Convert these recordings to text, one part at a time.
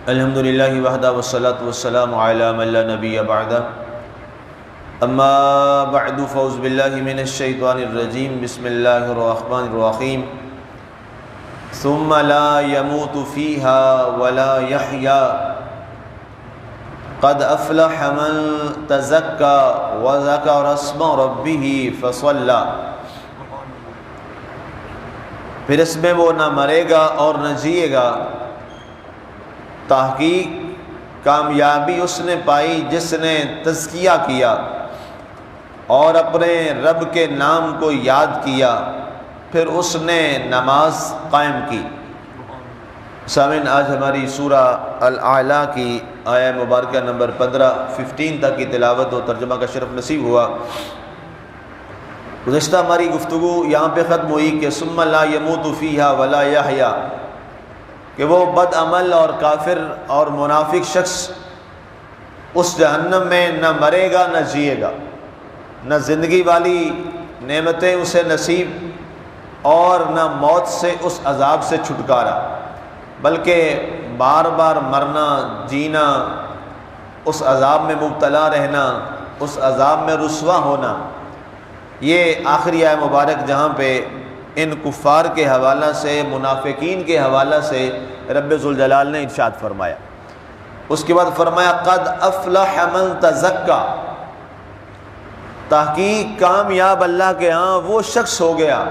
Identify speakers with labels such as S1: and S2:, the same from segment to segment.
S1: الحمدللہ وحدہ والصلاة والسلام علی من لا نبی بعدہ اما بعد فاعوذ باللہ من الشیطان الرجیم بسم اللہ الرحمن الرحیم ثم لا يموت فیہا ولا یحیا قد افلح من تزکا وذکر اسم ربہ فصلی۔ پھر اس میں وہ نہ مرے گا اور نہ جیے گا، تحقیق کامیابی اس نے پائی جس نے تزکیہ کیا اور اپنے رب کے نام کو یاد کیا، پھر اس نے نماز قائم کی۔ سامعین، آج ہماری سورہ الاعلیٰ کی آیہ مبارکہ نمبر 15 تک کی تلاوت و ترجمہ کا شرف نصیب ہوا۔ گزشتہ ہماری گفتگو یہاں پہ ختم ہوئی کہ ثم لا يموت فیہا ولا یحیا، کہ وہ بد عمل اور کافر اور منافق شخص اس جہنم میں نہ مرے گا نہ جیے گا، نہ زندگی والی نعمتیں اسے نصیب اور نہ موت سے اس عذاب سے چھٹکارا، بلکہ بار بار مرنا، جینا، اس عذاب میں مبتلا رہنا، اس عذاب میں رسوا ہونا۔ یہ آخری آیہ مبارک جہاں پہ ان کفار کے حوالہ سے، منافقین کے حوالہ سے رب ذوالجلال نے ارشاد فرمایا۔ اس کے بعد فرمایا قد افلح من تزکا، تحقیق کامیاب اللہ کے ہاں وہ شخص ہو گیا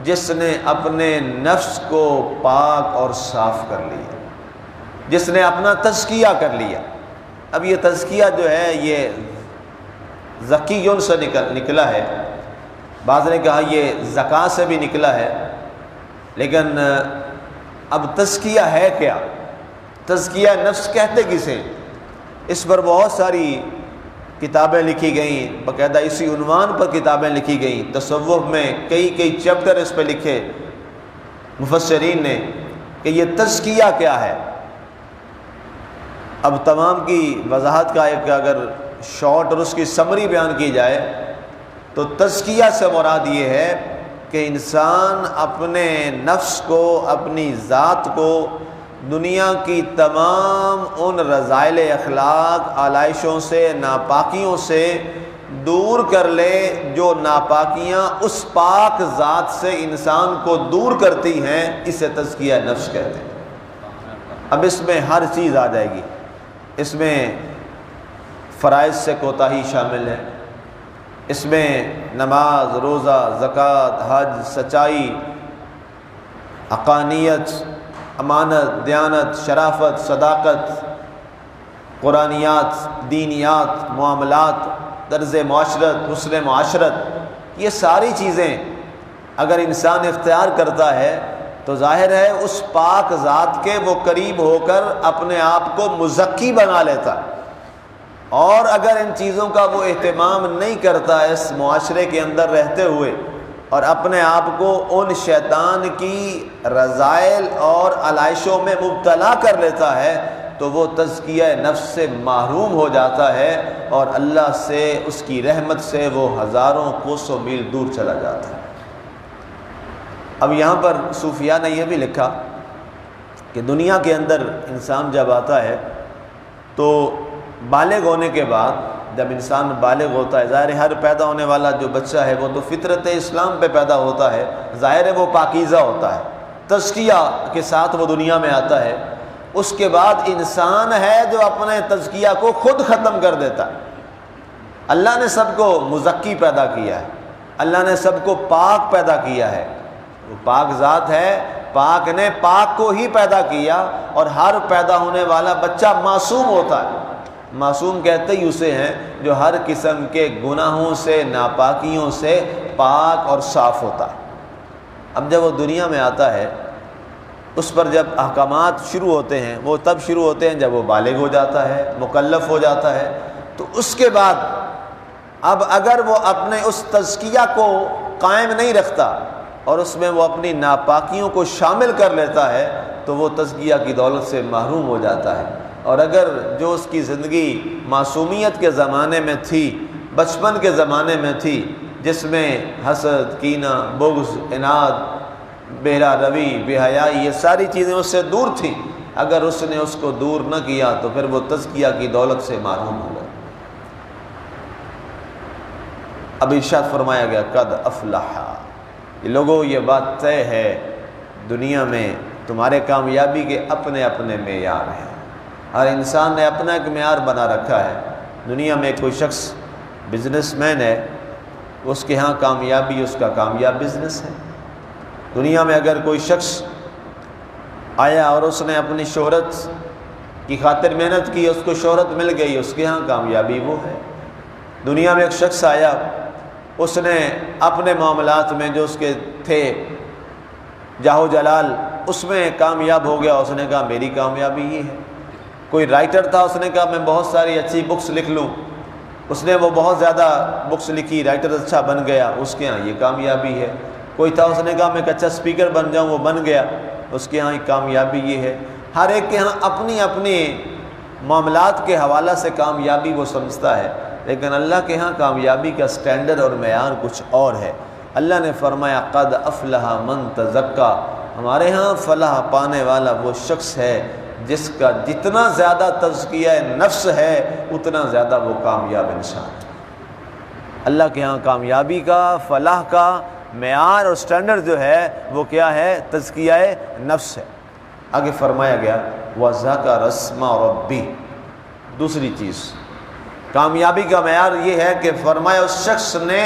S1: جس نے اپنے نفس کو پاک اور صاف کر لیا، جس نے اپنا تزکیہ کر لیا۔ اب یہ تزکیہ جو ہے یہ زکیون سے نکلا ہے، بعض نے کہا یہ زکاة سے بھی نکلا ہے، لیکن اب تزکیہ ہے کیا؟ تزکیہ نفس کہتے کسے؟ اس پر بہت ساری کتابیں لکھی گئیں، باقاعدہ اسی عنوان پر کتابیں لکھی گئیں۔ تصوف میں کئی چیپٹر اس پہ لکھے مفسرین نے کہ یہ تزکیہ کیا ہے۔ اب تمام کی وضاحت کا ایک اگر شارٹ اور اس کی سمری بیان کی جائے تو تزکیہ سے مراد یہ ہے کہ انسان اپنے نفس کو، اپنی ذات کو دنیا کی تمام ان رذائل اخلاق، آلائشوں سے، ناپاکیوں سے دور کر لے جو ناپاکیاں اس پاک ذات سے انسان کو دور کرتی ہیں، اسے تزکیہ نفس کہتے ہیں۔ اب اس میں ہر چیز آ جائے گی، اس میں فرائض سے کوتاہی شامل ہے، اس میں نماز، روزہ، زکوٰۃ، حج، سچائی، حقانیت، امانت، دیانت، شرافت، صداقت، قرآنیات، دینیات، معاملات، طرز معاشرت، حسن معاشرت، یہ ساری چیزیں اگر انسان اختیار کرتا ہے تو ظاہر ہے اس پاک ذات کے وہ قریب ہو کر اپنے آپ کو مزکی بنا لیتا ہے۔ اور اگر ان چیزوں کا وہ اہتمام نہیں کرتا اس معاشرے کے اندر رہتے ہوئے اور اپنے آپ کو ان شیطان کی رذائل اور علائشوں میں مبتلا کر لیتا ہے تو وہ تزکیہ نفس سے محروم ہو جاتا ہے اور اللہ سے، اس کی رحمت سے وہ ہزاروں کوسوں میل دور چلا جاتا ہے۔ اب یہاں پر صوفیاء نے یہ بھی لکھا کہ دنیا کے اندر انسان جب آتا ہے تو بالغ ہونے کے بعد، جب انسان بالغ ہوتا ہے، ظاہر ہے ہر پیدا ہونے والا جو بچہ ہے وہ تو فطرت اسلام پہ پیدا ہوتا ہے، ظاہر ہے وہ پاکیزہ ہوتا ہے، تزکیہ کے ساتھ وہ دنیا میں آتا ہے۔ اس کے بعد انسان ہے جو اپنے تزکیہ کو خود ختم کر دیتا ہے۔ اللہ نے سب کو مزکی پیدا کیا ہے، اللہ نے سب کو پاک پیدا کیا ہے، وہ پاک ذات ہے، پاک نے پاک کو ہی پیدا کیا، اور ہر پیدا ہونے والا بچہ معصوم ہوتا ہے۔ معصوم کہتے ہی اسے ہیں جو ہر قسم کے گناہوں سے، ناپاکیوں سے پاک اور صاف ہوتا ہے۔ اب جب وہ دنیا میں آتا ہے، اس پر جب احکامات شروع ہوتے ہیں وہ تب شروع ہوتے ہیں جب وہ بالغ ہو جاتا ہے، مکلف ہو جاتا ہے، تو اس کے بعد اب اگر وہ اپنے اس تزکیہ کو قائم نہیں رکھتا اور اس میں وہ اپنی ناپاکیوں کو شامل کر لیتا ہے تو وہ تزکیہ کی دولت سے محروم ہو جاتا ہے۔ اور اگر جو اس کی زندگی معصومیت کے زمانے میں تھی، بچپن کے زمانے میں تھی، جس میں حسد، کینہ، بغض، عناد، بہرا روی، بے حیائی، یہ ساری چیزیں اس سے دور تھیں، اگر اس نے اس کو دور نہ کیا تو پھر وہ تزکیہ کی دولت سے محروم ہو گئے۔ اب ارشاد فرمایا گیا قد افلح، یہ لوگوں یہ بات طے ہے، دنیا میں تمہارے کامیابی کے اپنے اپنے معیار ہیں، ہر انسان نے اپنا ایک معیار بنا رکھا ہے۔ دنیا میں کوئی شخص بزنس مین ہے، اس کے ہاں کامیابی اس کا کامیاب بزنس ہے۔ دنیا میں اگر کوئی شخص آیا اور اس نے اپنی شہرت کی خاطر محنت کی، اس کو شہرت مل گئی، اس کے ہاں کامیابی وہ ہے۔ دنیا میں ایک شخص آیا، اس نے اپنے معاملات میں جو اس کے تھے جاہ و جلال، اس میں کامیاب ہو گیا، اس نے کہا میری کامیابی یہ ہے۔ کوئی رائٹر تھا، اس نے کہا میں بہت ساری اچھی بکس لکھ لوں، اس نے وہ بہت زیادہ بکس لکھی، رائٹر اچھا بن گیا، اس کے ہاں یہ کامیابی ہے۔ کوئی تھا، اس نے کہا میں ایک اچھا اسپیکر بن جاؤں، وہ بن گیا، اس کے ہاں کامیابی یہ ہے۔ ہر ایک کے ہاں اپنی اپنی معاملات کے حوالہ سے کامیابی وہ سمجھتا ہے، لیکن اللہ کے ہاں کامیابی کا سٹینڈرڈ اور معیار کچھ اور ہے۔ اللہ نے فرمایا قد افلح من تزکا، ہمارے ہاں فلاح پانے والا وہ شخص ہے جس کا جتنا زیادہ تزکیہ نفس ہے اتنا زیادہ وہ کامیاب انسان ہے۔ اللہ کے ہاں کامیابی کا، فلاح کا معیار اور سٹینڈرڈ جو ہے وہ کیا ہے؟ تزکیہ نفس ہے۔ آگے فرمایا گیا وَذَكَرَ اسْمَ رَبِّهِ، دوسری چیز کامیابی کا معیار یہ ہے کہ فرمایا اس شخص نے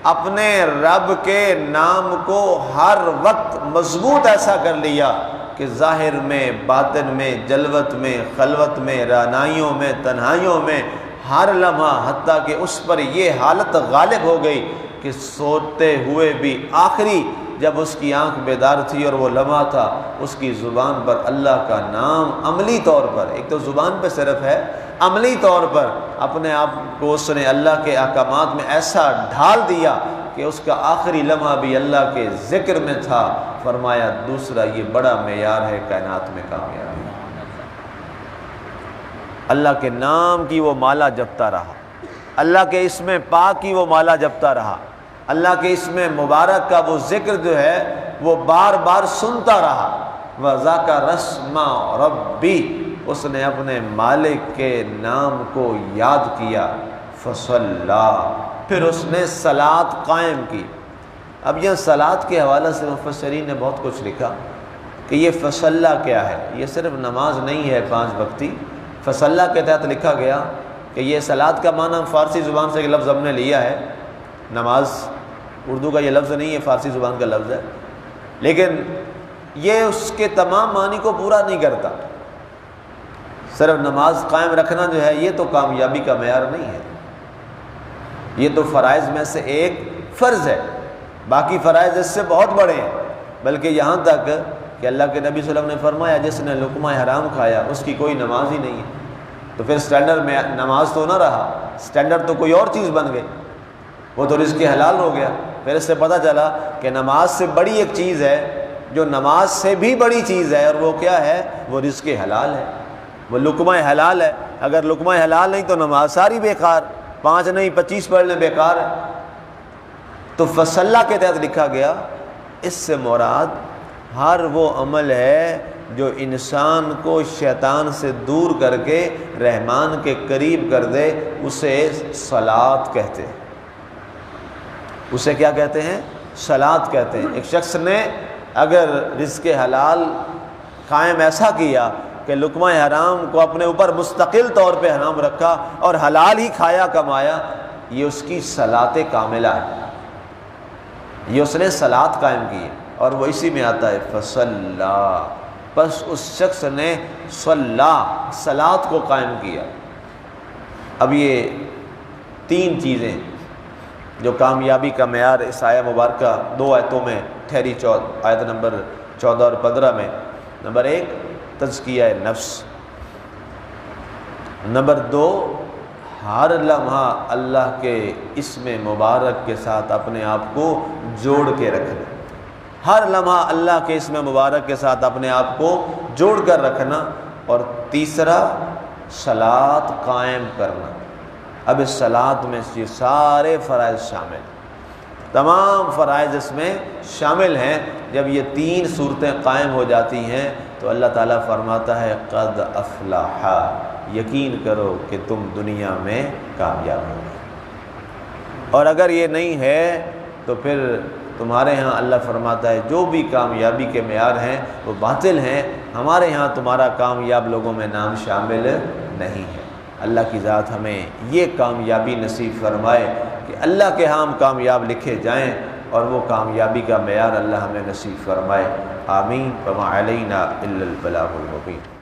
S1: اپنے رب کے نام کو ہر وقت مضبوط ایسا کر لیا کہ ظاہر میں، باطن میں، جلوت میں، خلوت میں، رعنائیوں میں، تنہائیوں میں، ہر لمحہ، حتیٰ کہ اس پر یہ حالت غالب ہو گئی کہ سوتے ہوئے بھی آخری جب اس کی آنکھ بیدار تھی اور وہ لمحہ تھا، اس کی زبان پر اللہ کا نام عملی طور پر، ایک تو زبان پہ صرف ہے، عملی طور پر اپنے آپ کو اس نے اللہ کے احکامات میں ایسا ڈھال دیا کہ اس کا آخری لمحہ بھی اللہ کے ذکر میں تھا۔ فرمایا دوسرا یہ بڑا معیار ہے کائنات میں کامیابی، اللہ کے نام کی وہ مالا جپتا رہا، اللہ کے اسم پاک کی وہ مالا جپتا رہا، اللہ کے اسم مبارک کا وہ ذکر جو ہے وہ بار بار سنتا رہا۔ وَذَكَرَ اسْمَ رَبِّهِ، اس نے اپنے مالک کے نام کو یاد کیا، فَصَلَّى، پھر اس نے صلاۃ قائم کی۔ اب یہ صلاۃ کے حوالے سے مفسرین نے بہت کچھ لکھا کہ یہ فصلہ کیا ہے۔ یہ صرف نماز نہیں ہے 5 وقتی، فصلہ کے تحت لکھا گیا کہ یہ صلاۃ کا معنی فارسی زبان سے ایک لفظ ہم نے لیا ہے، نماز اردو کا یہ لفظ نہیں ہے، فارسی زبان کا لفظ ہے، لیکن یہ اس کے تمام معنی کو پورا نہیں کرتا۔ صرف نماز قائم رکھنا جو ہے یہ تو کامیابی کا معیار نہیں ہے، یہ تو فرائض میں سے ایک فرض ہے، باقی فرائض اس سے بہت بڑے ہیں، بلکہ یہاں تک کہ اللہ کے نبی صلی اللہ علیہ وسلم نے فرمایا جس نے لقمہ حرام کھایا اس کی کوئی نماز ہی نہیں ہے۔ تو پھر سٹینڈرڈ میں نماز تو نہ رہا، سٹینڈرڈ تو کوئی اور چیز بن گئی، وہ تو رزق حلال ہو گیا۔ پھر اس سے پتہ چلا کہ نماز سے بڑی ایک چیز ہے جو نماز سے بھی بڑی چیز ہے، اور وہ کیا ہے؟ وہ رزق حلال ہے، وہ لقمہ حلال ہے۔ اگر لقمہ حلال نہیں تو نماز ساری بیکار، 5 نہیں 25 پڑھنے بیکار ہے۔ تو فصلہ کے تحت لکھا گیا، اس سے مراد ہر وہ عمل ہے جو انسان کو شیطان سے دور کر کے رحمان کے قریب کر دے، اسے صلاۃ کہتے ہیں۔ اسے کیا کہتے ہیں؟ صلاۃ کہتے ہیں۔ ایک شخص نے اگر رزق حلال قائم ایسا کیا کہ لقمہ حرام کو اپنے اوپر مستقل طور پہ حرام رکھا اور حلال ہی کھایا کمایا، یہ اس کی صلاۃ کاملہ ہے، یہ اس نے صلاۃ قائم کی ہے، اور وہ اسی میں آتا ہے فصلا، بس اس شخص نے صلاۃ کو قائم کیا۔ اب یہ 3 چیزیں جو کامیابی کا معیار اس آیہ مبارکہ 2 آیتوں میں ٹھہری، آیت نمبر 14 اور 15 میں۔ نمبر 1 تزکیہ نفس، نمبر 2 ہر لمحہ اللہ کے اسم مبارک کے ساتھ اپنے آپ کو جوڑ کے رکھنا، ہر لمحہ اللہ کے اسم مبارک کے ساتھ اپنے آپ کو جوڑ کر رکھنا، اور تیسرا صلاۃ قائم کرنا۔ اب اس صلاۃ میں یہ سارے فرائض شامل ہیں، تمام فرائض اس میں شامل ہیں۔ جب یہ 3 صورتیں قائم ہو جاتی ہیں تو اللہ تعالیٰ فرماتا ہے قد افلح، یقین کرو کہ تم دنیا میں کامیاب ہو گئے۔ اور اگر یہ نہیں ہے تو پھر تمہارے ہاں اللہ فرماتا ہے جو بھی کامیابی کے معیار ہیں وہ باطل ہیں، ہمارے ہاں تمہارا کامیاب لوگوں میں نام شامل نہیں ہے۔ اللہ کی ذات ہمیں یہ کامیابی نصیب فرمائے کہ اللہ کے ہاں ہم کامیاب لکھے جائیں، اور وہ کامیابی کا معیار اللہ ہمیں نصیب فرمائے۔ آمین۔ وما علینا الا البلاغ المبین۔